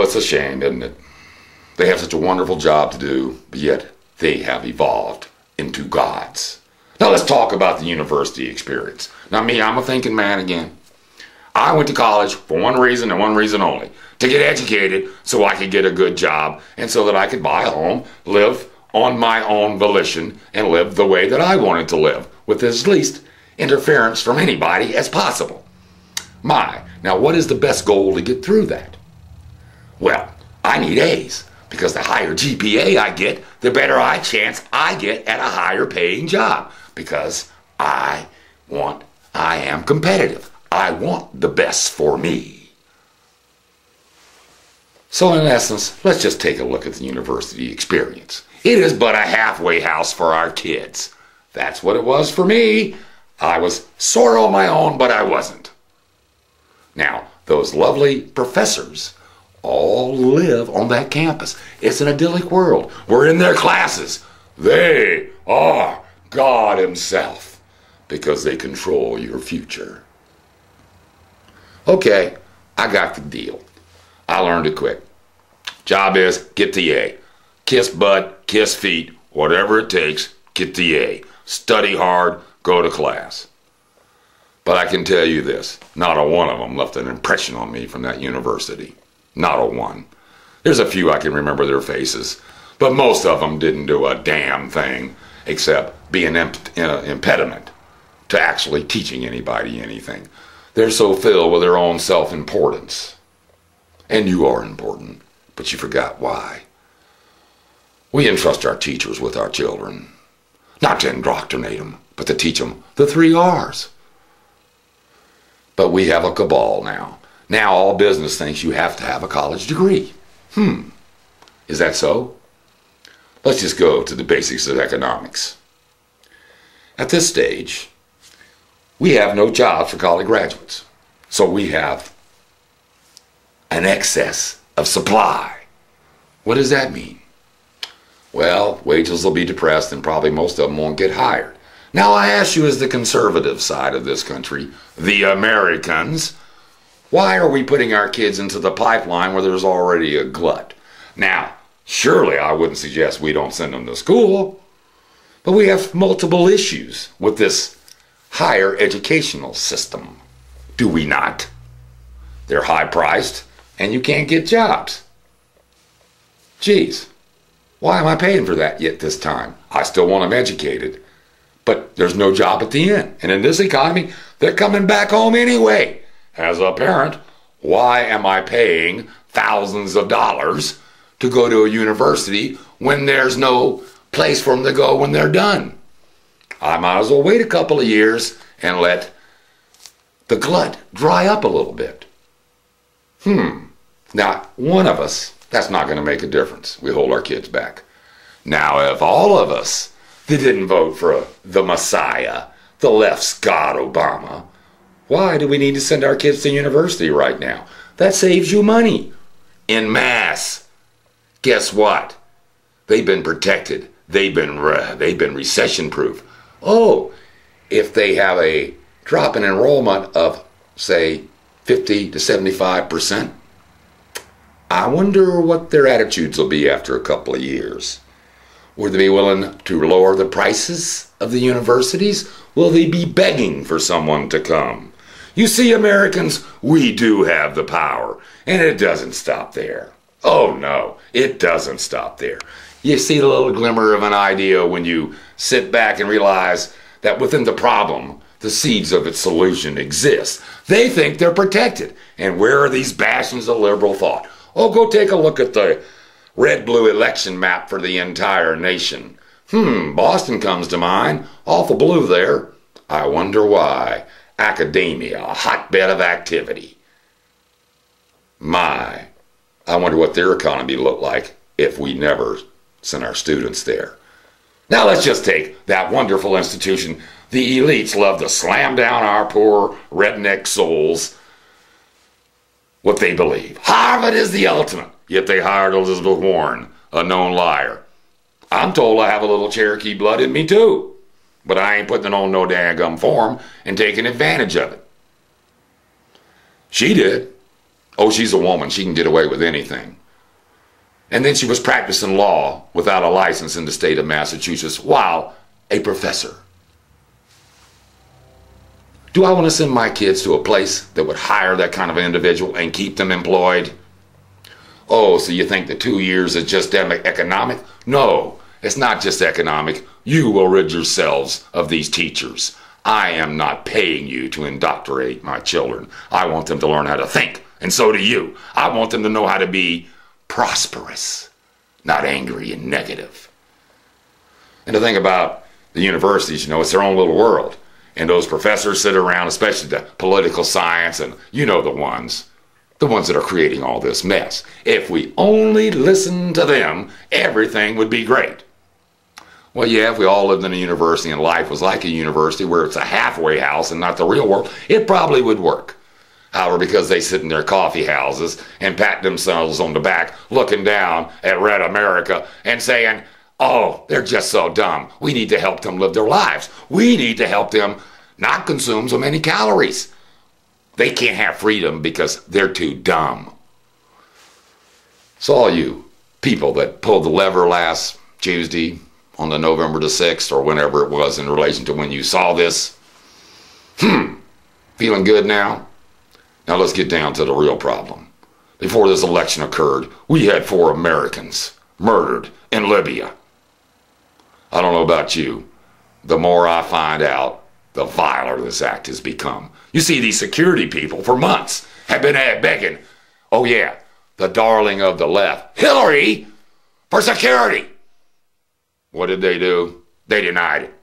it's a shame, isn't it? They have such a wonderful job to do, but yet they have evolved into gods. Now let's talk about the university experience. Now me, I'm a thinking man again. I went to college for one reason and one reason only. To get educated so I could get a good job and so that I could buy a home, live on my own volition, and live the way that I wanted to live with as least interference from anybody as possible. Now what is the best goal to get through that? Well, I need A's, because the higher GPA I get, the better chance I get at a higher paying job, because I am competitive. I want the best for me. So in essence, let's just take a look at the university experience. It is but a halfway house for our kids. That's what it was for me. I was sort of on my own, but I wasn't. Now, those lovely professors all live on that campus. It's an idyllic world. We're in their classes. They are God himself, because they control your future. Okay, I got the deal. I learned it quick. Job is get the A. Kiss butt, kiss feet, whatever it takes, get the A. Study hard, go to class. But I can tell you this, not a one of them left an impression on me from that university. Not a one. There's a few I can remember their faces, but most of them didn't do a damn thing except be an impediment to actually teaching anybody anything. They're so filled with their own self-importance. And you are important, but you forgot why. We entrust our teachers with our children, not to indoctrinate them, but to teach them the 3 R's. But we have a cabal now. Now all business thinks you have to have a college degree. Is that so? Let's just go to the basics of economics. At this stage, we have no jobs for college graduates. So we have an excess of supply. What does that mean? Well, wages will be depressed and probably most of them won't get hired. Now I ask you, as the conservative side of this country, the Americans, why are we putting our kids into the pipeline where there's already a glut? Now, surely I wouldn't suggest we don't send them to school, but we have multiple issues with this higher educational system. Do we not? They're high-priced and you can't get jobs. Geez, why am I paying for that yet this time? I still want them educated, but there's no job at the end. And in this economy, they're coming back home anyway. As a parent, why am I paying thousands of dollars to go to a university when there's no place for them to go when they're done? I might as well wait a couple of years and let the glut dry up a little bit. Now, one of us, that's not going to make a difference. We hold our kids back. Now, if all of us that didn't vote for the Messiah, the left's God, Obama, why do we need to send our kids to university right now? That saves you money. En masse. Guess what? They've been protected. They've been recession-proof. Oh, if they have a drop in enrollment of, say, 50 to 75%, I wonder what their attitudes will be after a couple of years. Would they be willing to lower the prices of the universities? Will they be begging for someone to come? You see, Americans, we do have the power, and it doesn't stop there. Oh no, it doesn't stop there. You see the little glimmer of an idea when you sit back and realize that within the problem, the seeds of its solution exist. They think they're protected. And where are these bastions of liberal thought? Oh, go take a look at the red-blue election map for the entire nation. Boston comes to mind. Awful blue there. I wonder why. Academia, a hotbed of activity. I wonder what their economy looked like if we never sent our students there. Now let's just take that wonderful institution the elites love to slam down our poor redneck souls what they believe. Harvard is the ultimate, yet they hired Elizabeth Warren, a known liar. I'm told I have a little Cherokee blood in me too, but I ain't putting it on no daggum form and taking advantage of it. She did. Oh, she's a woman. She can get away with anything. And then she was practicing law without a license in the state of Massachusetts while a professor. Do I want to send my kids to a place that would hire that kind of individual and keep them employed? Oh, so you think the 2 years is just economic? No, it's not just economic. You will rid yourselves of these teachers. I am not paying you to indoctrinate my children. I want them to learn how to think, and so do you. I want them to know how to be prosperous, not angry and negative. And the thing about the universities, you know, it's their own little world. And those professors sit around, especially the political science, and you know the ones that are creating all this mess. If we only listened to them, everything would be great. Well, yeah, if we all lived in a university and life was like a university where it's a halfway house and not the real world, it probably would work. However, because they sit in their coffee houses and pat themselves on the back, looking down at Red America and saying, oh, they're just so dumb. We need to help them live their lives. We need to help them not consume so many calories. They can't have freedom because they're too dumb. So all you people that pulled the lever last Tuesday on the November the 6th or whenever it was in relation to when you saw this, feeling good now? Now let's get down to the real problem. Before this election occurred, we had 4 Americans murdered in Libya. I don't know about you. The more I find out, the viler this act has become. You see, these security people for months have been begging, oh yeah, the darling of the left, Hillary, for security. What did they do? They denied it.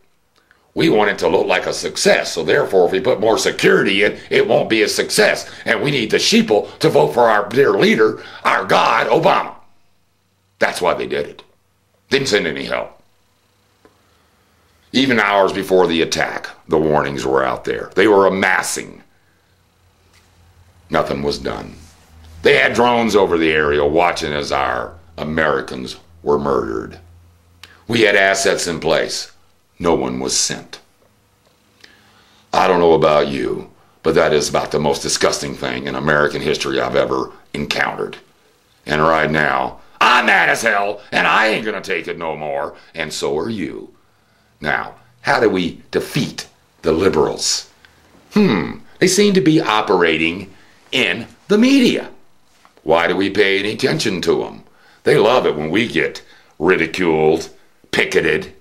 We want it to look like a success, so therefore if we put more security in, it won't be a success. And we need the sheeple to vote for our dear leader, our God, Obama. That's why they did it. Didn't send any help. Even hours before the attack, the warnings were out there. They were amassing. Nothing was done. They had drones over the area watching as our Americans were murdered. We had assets in place. No one was sent. I don't know about you, but that is about the most disgusting thing in American history I've ever encountered. And right now, I'm mad as hell, and I ain't gonna take it no more, and so are you. Now, how do we defeat the liberals? They seem to be operating in the media. Why do we pay any attention to them? They love it when we get ridiculed, picketed.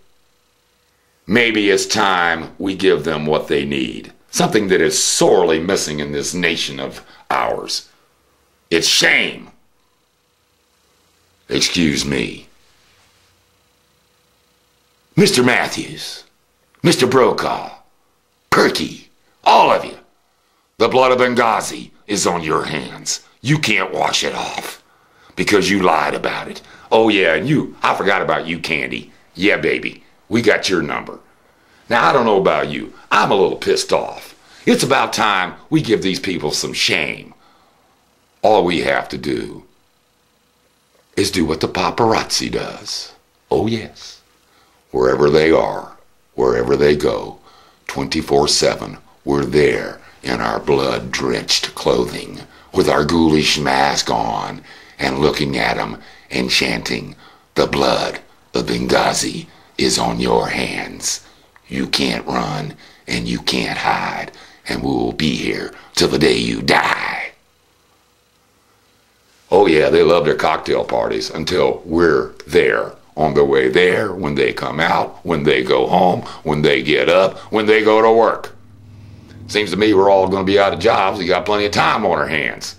Maybe it's time we give them what they need. Something that is sorely missing in this nation of ours. It's shame. Excuse me. Mr. Matthews, Mr. Brokaw, Perky, all of you. The blood of Benghazi is on your hands. You can't wash it off because you lied about it. Oh yeah, and you, I forgot about you, Candy. Yeah, baby, we got your number. Now, I don't know about you. I'm a little pissed off. It's about time we give these people some shame. All we have to do is do what the paparazzi does. Oh yes. Wherever they are, wherever they go, 24/7, we're there in our blood-drenched clothing with our ghoulish mask on and looking at them and chanting, the blood of Benghazi is on your hands. You can't run and you can't hide, and we will be here till the day you die. Oh yeah, they love their cocktail parties until we're there. On the way there, when they come out, when they go home, when they get up, when they go to work. Seems to me we're all going to be out of jobs. We got plenty of time on our hands.